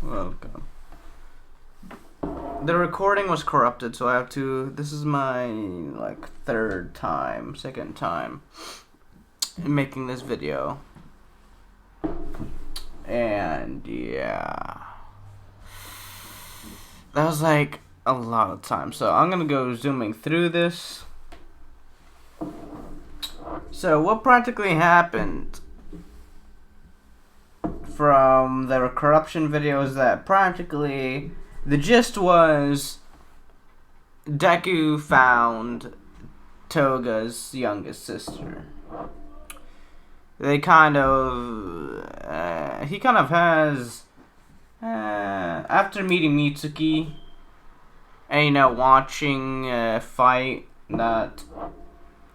Oh god. The recording was corrupted, so I have to. This is my like second time making this video, and yeah, that was like a lot of time. So I'm gonna go zooming through this. So what practically happened from the corruption videos that practically the gist was Deku found Toga's youngest sister. They kind of he kind of has after meeting Mitsuki and watching a fight that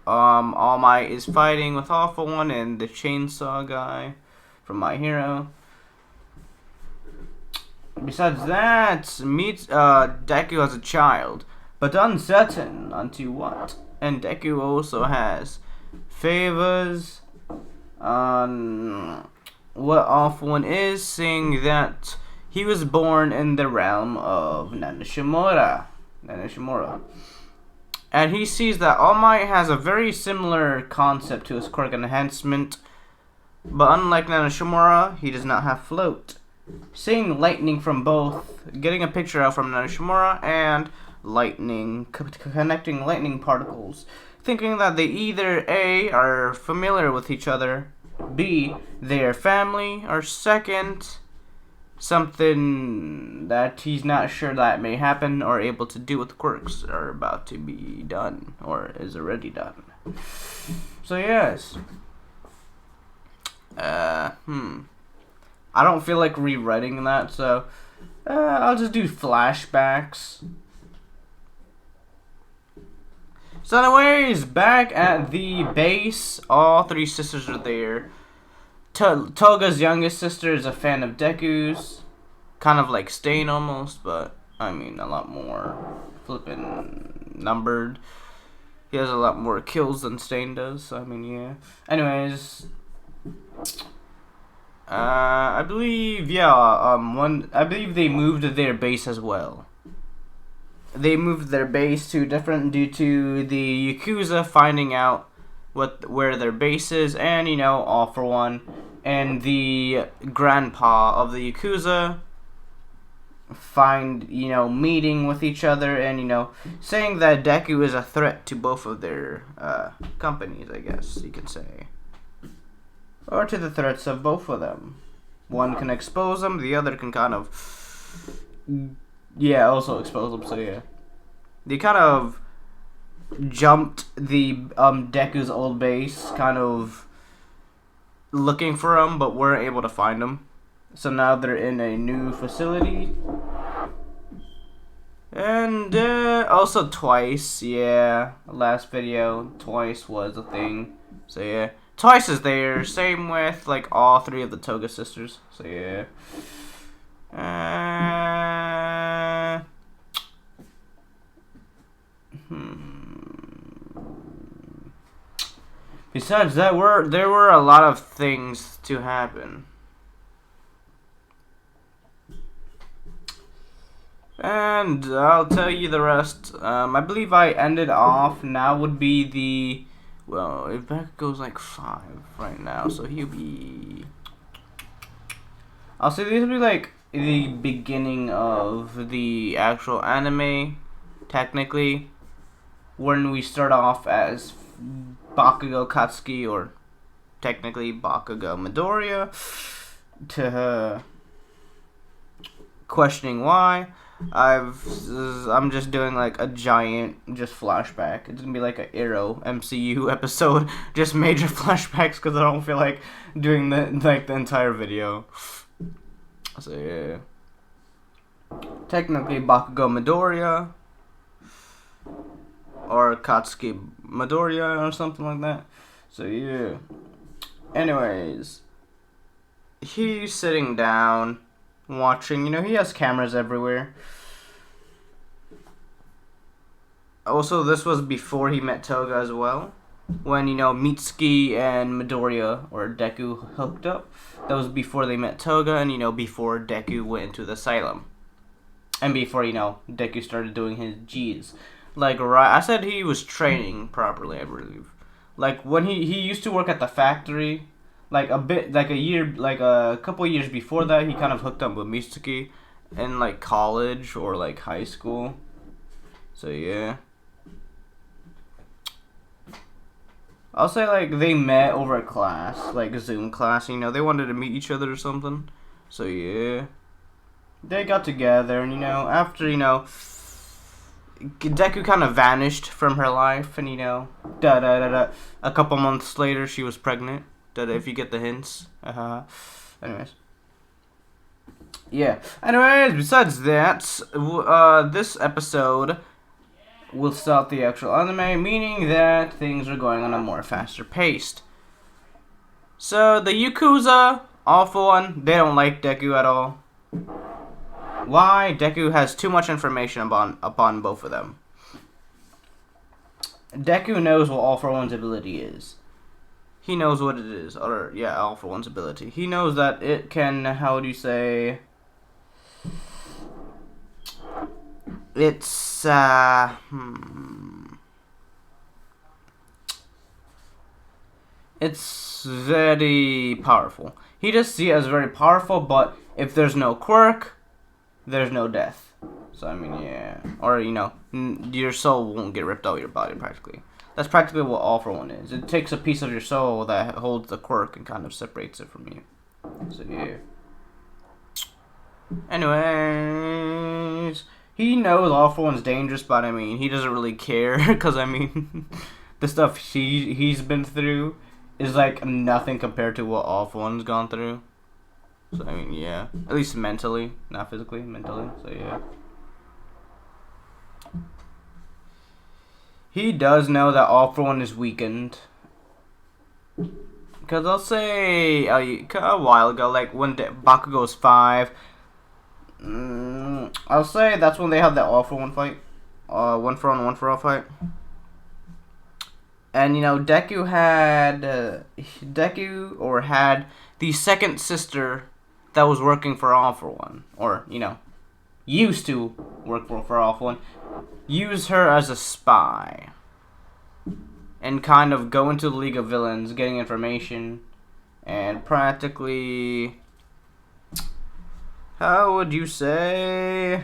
All Might is fighting with Awful One and the chainsaw guy from My Hero. Besides that, Deku has a child, but uncertain unto what. And Deku also has favors on what Awful One is, saying that he was born in the realm of Nanishimura. And he sees that All Might has a very similar concept to his quirk enhancement, but unlike Nanishimura, he does not have float. Seeing lightning from both, getting a picture out from Nanishimura, and lightning, connecting lightning particles, thinking that they either A, are familiar with each other, B, they are family, or second, something that he's not sure that may happen or able to do with quirks are about to be done, or is already done. So yes. I don't feel like rewriting that, so I'll just do flashbacks. So anyways, back at the base, all three sisters are there. Toga's youngest sister is a fan of Deku's, kind of like Stain almost, but I mean a lot more flippin' numbered. He has a lot more kills than Stain does, so I mean yeah. Anyways, I believe I believe they moved their base as well. They moved their base to different due to the Yakuza finding out where their base is, and All for One and the grandpa of the Yakuza find meeting with each other and saying that Deku is a threat to both of their companies, I guess you can say. Or to the threats of both of them. One can expose them, the other can kind of, also expose them, so yeah. They kind of jumped the Deku's old base, kind of looking for him, but weren't able to find him. So now they're in a new facility. And also Twice, last video, Twice was a thing, so yeah. Twice is there, same with like all three of the Toga sisters, so yeah. Besides that, there were a lot of things to happen. And I'll tell you the rest. I believe I ended off, now would be the... Well, if Beck goes like 5 right now, so he'll be... I'll say these will be like the beginning of the actual anime, technically. When we start off as Bakugo Katsuki, or technically Bakugo Midoriya, to questioning why. I'm just doing like a giant flashback. It's gonna be like an Arrow MCU episode, just major flashbacks, because I don't feel like doing the entire video. So yeah, technically Bakugo Midoriya or Katsuki Midoriya or something like that. So yeah. Anyways, he's sitting down watching, he has cameras everywhere. Also, this was before he met Toga as well. when, Mitsuki and Midoriya, or Deku, hooked up. That was before they met Toga, and, before Deku went into the asylum. And before, Deku started doing his G's. Like, right, I said he was training properly, I believe. Like, when he used to work at the factory, like, a couple years before that, he kind of hooked up with Mitsuki in, like, college or, like, high school. So, yeah. I'll say, like, they met over a class, like a Zoom class, they wanted to meet each other or something. So, yeah. They got together, and, after, Deku kind of vanished from her life, and, a couple months later, she was pregnant. If you get the hints. Anyways. Yeah. Anyways, besides that, this episode will start the actual anime, meaning that things are going on a more faster pace. So, the Yakuza, all for one, they don't like Deku at all. Why? Deku has too much information upon both of them. Deku knows what All for One's ability is. He knows what it is. Or, yeah, All for One's ability. He knows that it can, how do you say... It's, It's very powerful. He just sees it as very powerful, but if there's no quirk, there's no death. So, I mean, yeah. Or, your soul won't get ripped out of your body, practically. That's practically what All for One is. It takes a piece of your soul that holds the quirk and kind of separates it from you. So, yeah. Anyways, he knows All for One's dangerous, but, I mean, he doesn't really care. Because, I mean, the stuff he's been through is, like, nothing compared to what All for One's gone through. So, I mean, yeah. At least mentally. Not physically, mentally. So, yeah. He does know that All for One is weakened. Because I'll say a while ago, like, when Bakugo's 5, I'll say that's when they had that All for One fight. One for all fight. And, Deku had the second sister that was working for All for One. Or, used to work for All for One. Use her as a spy. And kind of go into the League of Villains, getting information. And practically... How would you say...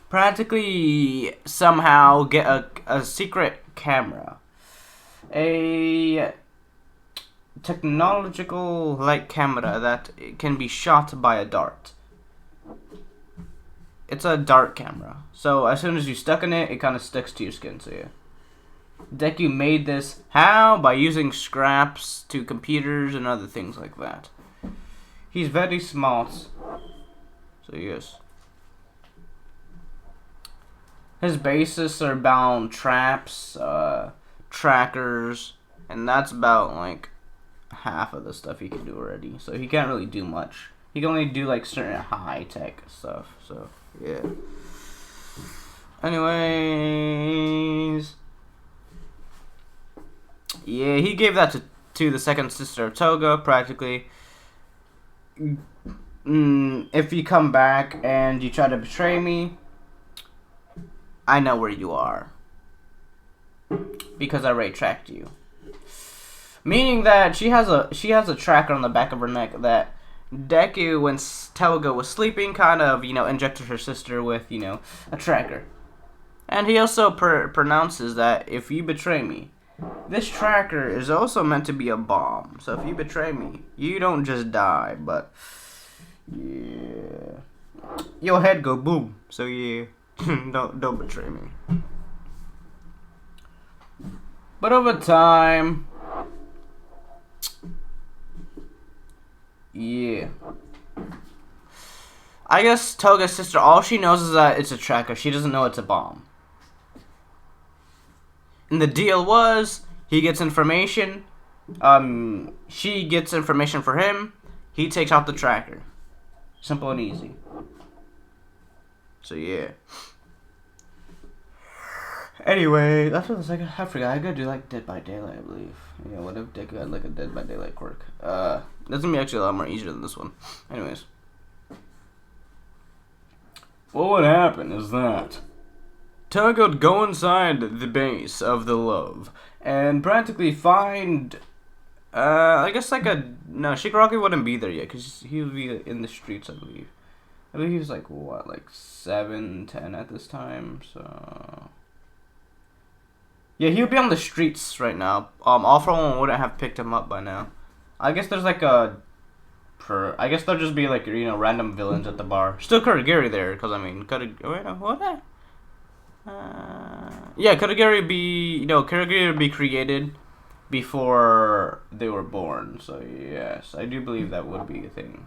Practically somehow get a secret camera. A technological like camera that can be shot by a dart. It's a dart camera. So as soon as you stuck in it, it kind of sticks to your skin. So yeah. Deku made this. How? By using scraps to computers and other things like that. He's very smart. So yes. His bases are bound traps, trackers, and that's about like half of the stuff he can do already. So he can't really do much. He can only do like certain high tech stuff. So yeah. Anyways, yeah, he gave that to the second sister of Toga practically. If you come back and you try to betray me, I know where you are. Because I already tracked you. Meaning that she has a tracker on the back of her neck that Deku, when Toga was sleeping, kind of, injected her sister with, a tracker. And he also pronounces that if you betray me, this tracker is also meant to be a bomb. So if you betray me, you don't just die, but yeah, your head go boom. So yeah. don't betray me. But over time, yeah. I guess Toga's sister, all she knows is that it's a tracker. She doesn't know it's a bomb. And the deal was, he gets information. She gets information for him. He takes out the tracker. Simple and easy. So yeah. Anyway, that's what I forgot. I gotta do like Dead by Daylight, I believe. Yeah, what if Deku had like a Dead by Daylight quirk? That's gonna be actually a lot more easier than this one. Anyways. What would happen is that Tug would go inside the base of the Love and practically find, I guess like no, Shigaraki wouldn't be there yet because he would be in the streets, I believe. I believe he was like, what, like 7, 10 at this time, so... Yeah, he would be on the streets right now. All For One wouldn't have picked him up by now. I guess there's like I guess there'll just be like, you know, random villains at the bar. Still Kurogiri there, because I mean, what? Yeah, Kurogiri would be created before they were born. So yes, I do believe that would be a thing.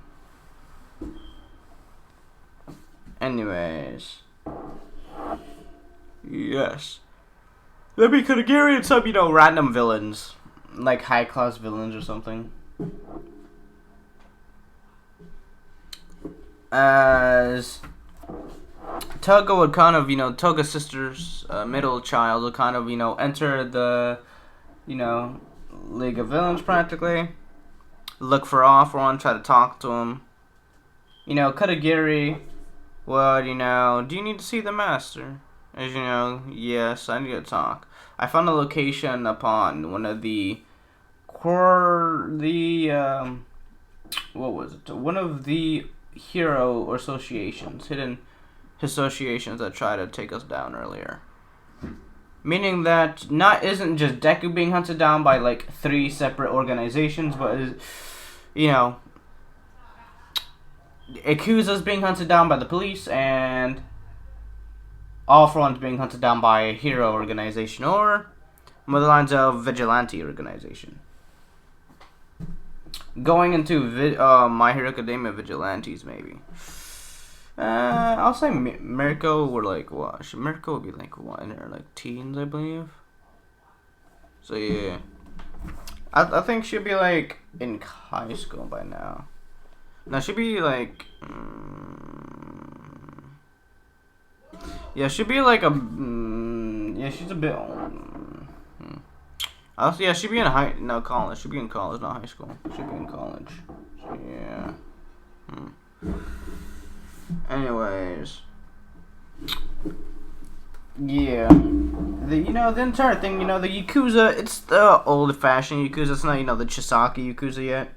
Anyways, yes, there'd be Kurogiri and some, you know, random villains, like high class villains or something. As Toga would kind of, you know, Toga's sister's middle child would kind of, you know, enter the, you know, League of Villains practically. Look for All For One, try to talk to him. You know, Kurogiri would, you know, do you need to see the master? As you know, yes, I need to talk. I found a location upon one of what was it? One of the hero associations, hidden associations that tried to take us down earlier. Meaning that isn't just Deku being hunted down by like 3 separate organizations, but you know, Akuza's being hunted down by the police, and All For One's being hunted down by a hero organization, or more the lines of vigilante organization. Going into My Hero Academia vigilantes, maybe. I'll say Mirko were like what? Mirko would be like what, in her like teens, I believe. So yeah, I think she'd be like in high school by now. No, she'd be like, yeah, she'd be like yeah, she's a bit old. Yeah, she'd be in college. She'd be in college, not high school. She'd be in college. So, yeah. Anyways. Yeah. The entire thing, the Yakuza, it's the old-fashioned Yakuza. It's not, the Chisaki Yakuza yet.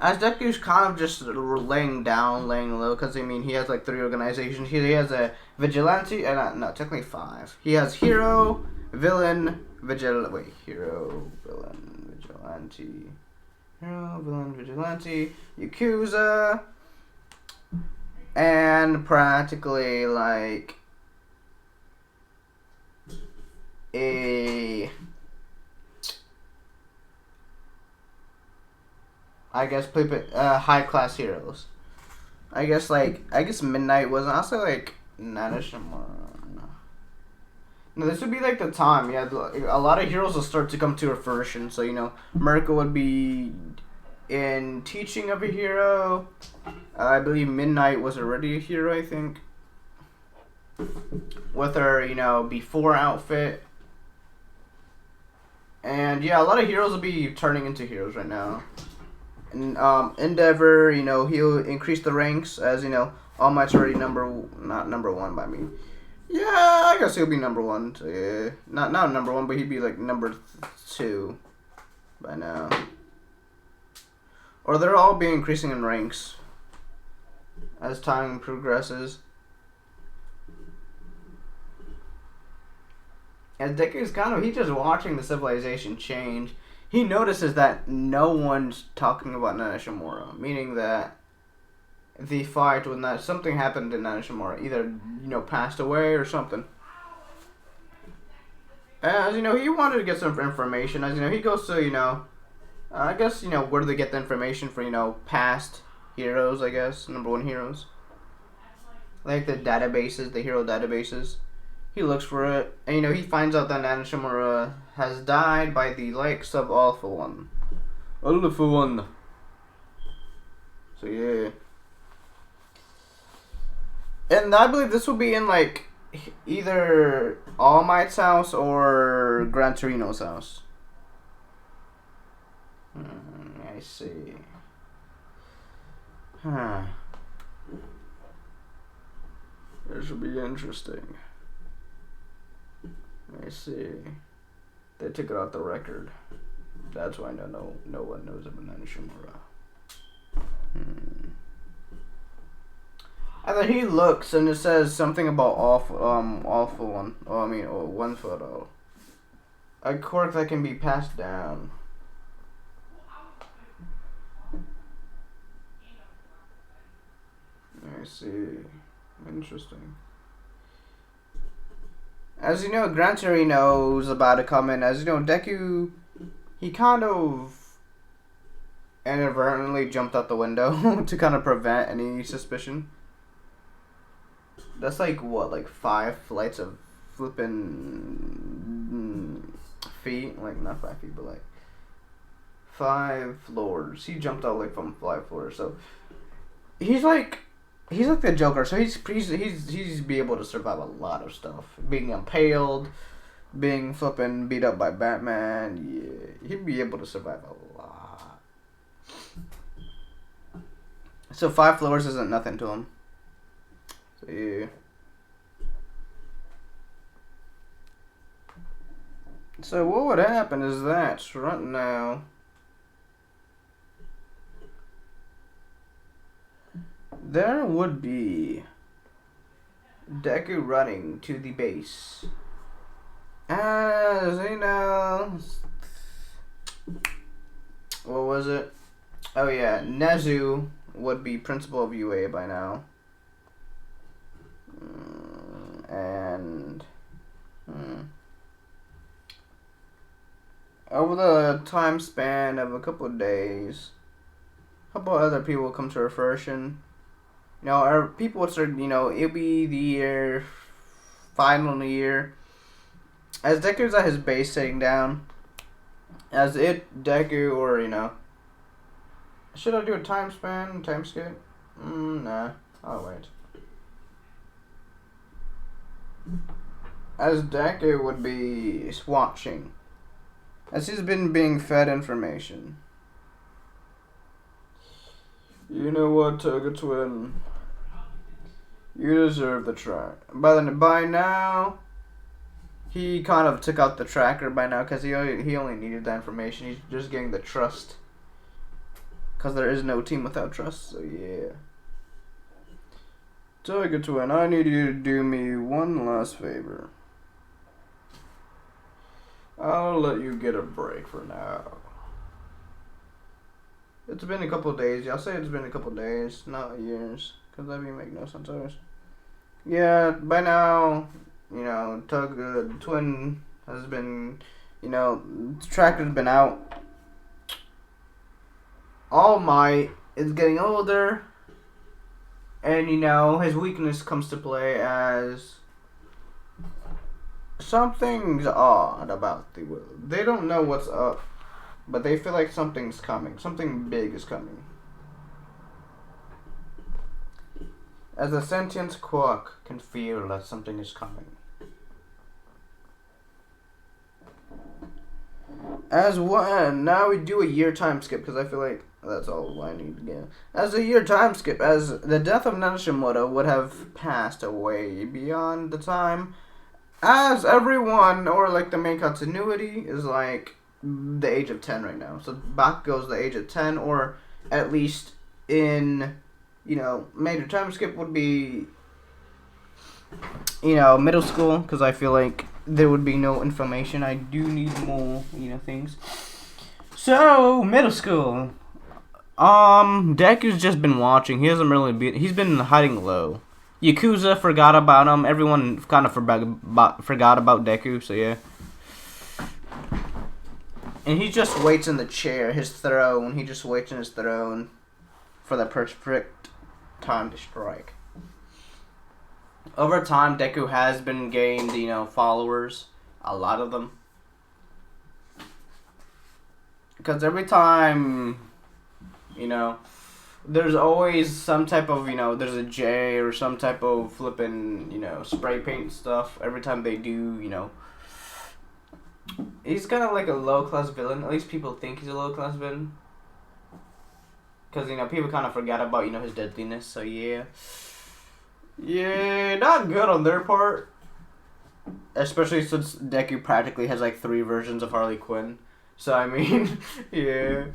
As Deku's kind of just laying low, because, he has, like, 3 organizations. He has a vigilante, technically 5. He has hero, villain, vigilante, Yakuza, and practically, like, high class heroes. I guess Midnight wasn't. I'll say like Nanishimura. No, this would be like the time. Yeah, a lot of heroes will start to come to fruition. So Mirko would be in teaching of a hero. I believe Midnight was already a hero. I think with her before outfit. And yeah, a lot of heroes will be turning into heroes right now. And Endeavor, he'll increase the ranks as All Might's already not number 1 by me. Yeah, I guess he'll be number 1. So yeah, not number 1, but he'd be like number 2 by now. Or they'll all be increasing in ranks as time progresses. And Deku's he's just watching the civilization change. He notices that no one's talking about Nanishimura, meaning that the fight when something happened to Nanishimura, either passed away or something. As he wanted to get some information. As he goes to I guess where do they get the information for past heroes? I guess number 1 heroes, like the databases, the hero databases. He looks for it, and he finds out that Nanishimura has died by the likes of All For One. All For One. So yeah. And I believe this will be in like either All Might's house or Gran Torino's house. I see. Huh. This should be interesting. I see. They took it out the record. That's why no one knows about Nishimura. And then he looks and it says something about awful one. Oh, I mean, one photo. A quirk that can be passed down. I see. Interesting. As you know, Gran Torino's about to come in. As you know, Deku, he kind of inadvertently jumped out the window to kind of prevent any suspicion. That's like what, like 5 flights of flipping feet? Like not 5 feet, but like 5 floors. He jumped out like from 5 floors. So he's like the Joker. So he's be able to survive a lot of stuff. Being impaled, being flipping beat up by Batman. Yeah, he'd be able to survive a lot. So 5 floors isn't nothing to him. So yeah. So what would happen is that right now there would be Deku running to the base. As you know, what was it? Oh yeah, Nezu would be principal of UA by now. And over the time span of a couple of days, a couple other people will come to fruition. You know, our people would start, you know, it'll be the year, final year. As Deku's at his base sitting down, as Deku, or, you know, should I do a time skip? Nah, I'll wait. As Deku would be watching, as he's been being fed information. You know what, Toga Twin? You deserve the track. By now, he kind of took out the tracker by now because he only needed that information. He's just getting the trust. Because there is no team without trust, so yeah. Toga Twin, I need you to do me one last favor. I'll let you get a break for now. It's been a couple days. Y'all say it's been a couple days, not years. Because that would make no sense otherwise. Yeah, by now, you know, Toga Twin has been, you know, the tractor's been out. All Might is getting older. And, you know, his weakness comes to play as something's odd about the world. They don't know what's up, but they feel like something's coming. Something big is coming. As a sentient quark can feel that something is coming. As one, now we do a year time skip because I feel like that's all I need to get. As a year time skip, as the death of Nishimura would have passed away beyond the time, as everyone, or like the main continuity, is like the age of 10 right now. So back goes the age of 10, or at least in, you know, major time skip would be, you know, middle school, because I feel like there would be no information. I do need more, you know, things. So, middle school. Deku's just been watching. He hasn't really been, he's been hiding low. Yakuza forgot about him. Everyone kind of forgot about Deku, so yeah. And he just waits in the chair, his throne. He just waits in his throne for the perfect time to strike. Over time, Deku has been gained, you know, followers. A lot of them. Because every time, you know, there's always some type of, there's a J or some type of flippin', spray paint stuff every time they do. He's kind of like a low-class villain. At least people think he's a low-class villain. Because, people kind of forgot about, his deadliness. So, yeah. Yeah, not good on their part. Especially since Deku practically has, like, 3 versions of Harley Quinn. So, I mean, yeah.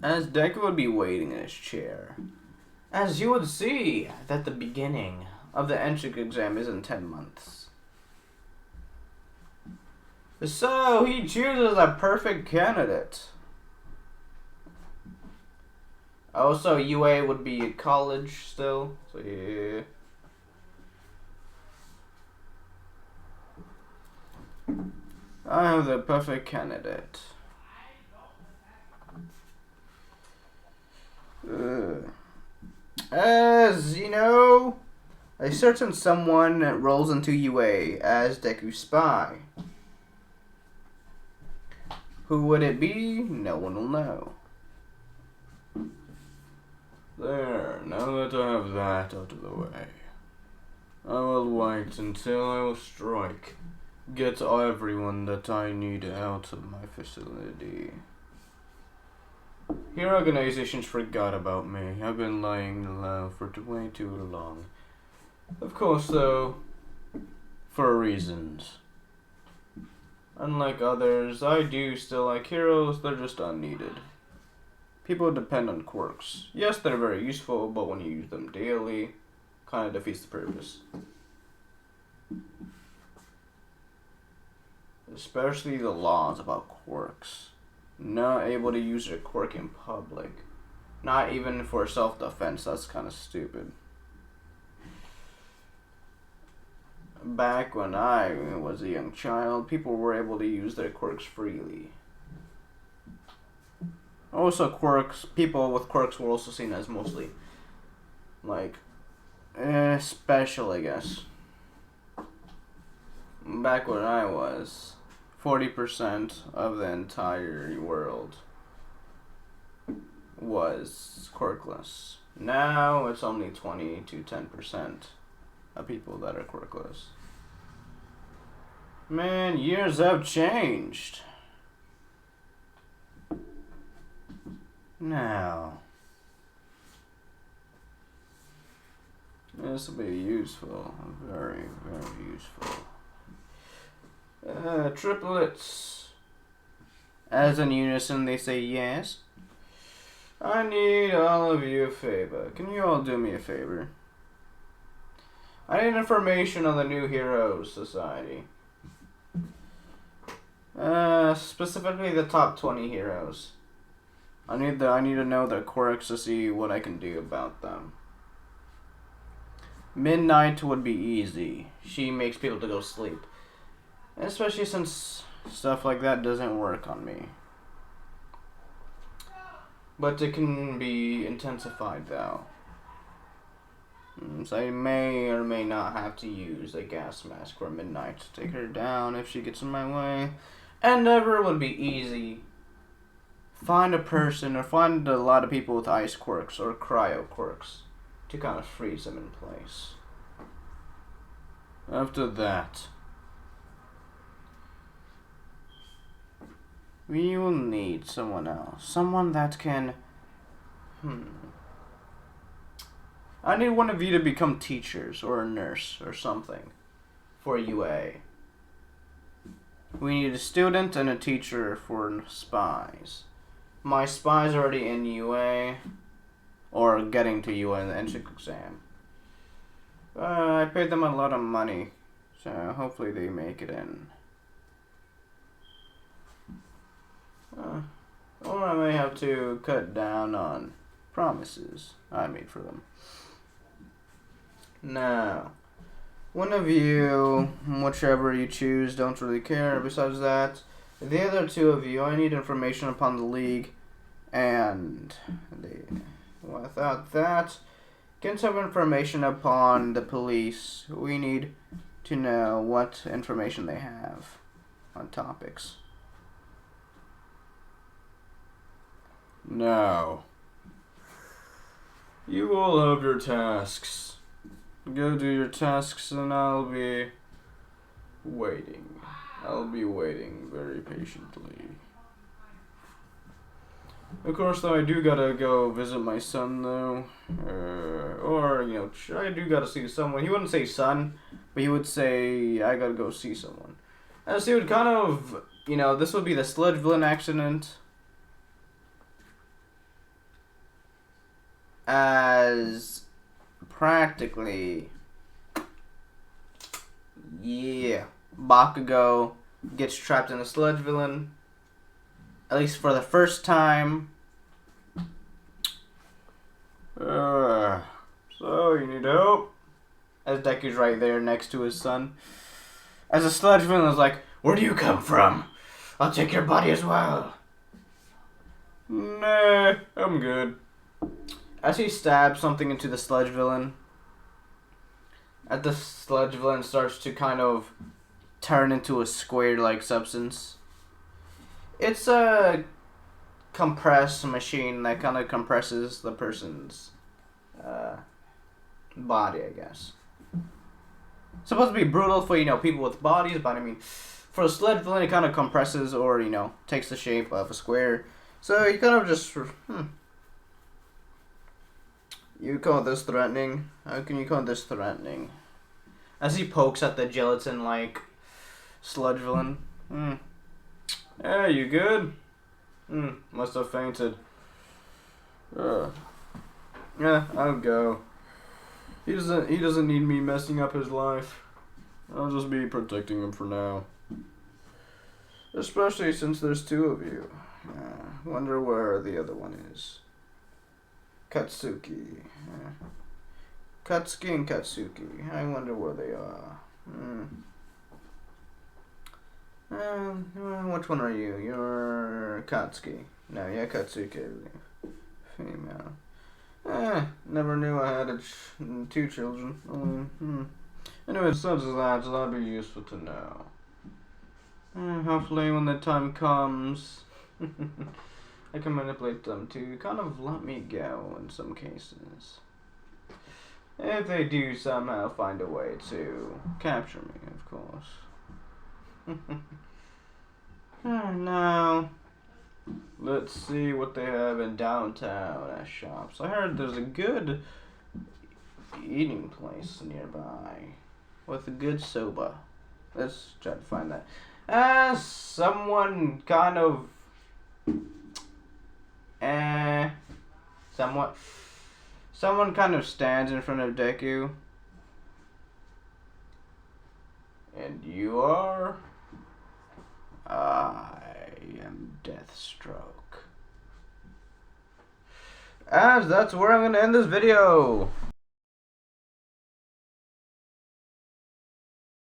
As Deku would be waiting in his chair. As you would see that the beginning of the entrance exam is in 10 months. So, he chooses a perfect candidate. Also, UA would be college still, so yeah. I have the perfect candidate. As you know, a certain someone rolls into UA as Deku's spy. Who would it be? No one will know. There, now that I have that out of the way, I will wait until I will strike. Get everyone that I need out of my facility. Your organizations forgot about me. I've been lying low for way too long. Of course, though, for reasons. Unlike others, I do still like heroes, they're just unneeded. People depend on quirks. Yes, they're very useful, but when you use them daily, kind of defeats the purpose. Especially the laws about quirks. Not able to use your quirk in public. Not even for self-defense, that's kind of stupid. Back when I was a young child, people were able to use their quirks freely. Also, people with quirks were also seen as mostly, like, special, I guess. Back when I was, 40% of the entire world was quirkless. Now it's only 20 to 10% of people that are quirkless. Man, years have changed. Now, this will be useful. Very, very useful. Triplets. As in unison, they say yes. I need all of you a favor. Can you all do me a favor? I need information on the New Heroes Society. Specifically the top 20 heroes. I need to know their quirks to see what I can do about them. Midnight would be easy. She makes people to go sleep. Especially since stuff like that doesn't work on me. But it can be intensified though. So I may or may not have to use a gas mask for Midnight to take her down if she gets in my way. Endeavor would be easy. Find a person or find a lot of people with ice quirks or cryo quirks to kind of freeze them in place. After that, we will need someone else. Someone that can... I need one of you to become teachers or a nurse or something for UA. We need a student and a teacher for spies. My spy's already in UA, or getting to UA in the entrance exam. I paid them a lot of money, so hopefully they make it in. Or I may have to cut down on promises I made for them. Now, one of you, whichever you choose, don't really care. Besides that, the other two of you, I need information upon the League, and without that, get some information upon the police. We need to know what information they have on topics. Now, you all have your tasks. Go do your tasks and I'll be waiting. I'll be waiting very patiently. Of course, though, I do gotta go visit my son, though. Or, you know, I do gotta see someone. He wouldn't say son, but he would say, I gotta go see someone. And so he would kind of, you know, this would be the sludge villain accident. As practically, yeah, Bakugo gets trapped in a sludge villain. At least for the first time. So, you need help? As Deku's right there next to his son. As a sludge villain is like, where do you come from? I'll take your body as well. Nah, I'm good. As he stabs something into the sludge villain, as the sludge villain starts to kind of turn into a square-like substance. It's a compressed machine that kind of compresses the person's body, I guess. It's supposed to be brutal for, you know, people with bodies, but I mean, for a sludge villain, it kind of compresses or, you know, takes the shape of a square. So you kind of just, You call this threatening? How can you call this threatening? As he pokes at the gelatin-like sludge villain. Hey, you good? Must have fainted. Yeah, I'll go. He doesn't need me messing up his life. I'll just be protecting him for now. Especially since there's two of you. Wonder where the other one is. Katsuki. Katsuki and Katsuki. I wonder where they are. Which one are you? You're Katsuki. No, you're Katsuki. Female. Never knew I had two children. Anyway, such as that, so that'd be useful to know. Hopefully when the time comes, I can manipulate them to kind of let me go in some cases. If they do somehow find a way to capture me, of course. Now, let's see what they have in downtown at shops. I heard there's a good eating place nearby with a good soba. Let's try to find that. Someone kind of Someone kind of stands in front of Deku. And you are? I am Deathstroke. As that's where I'm going to end this video.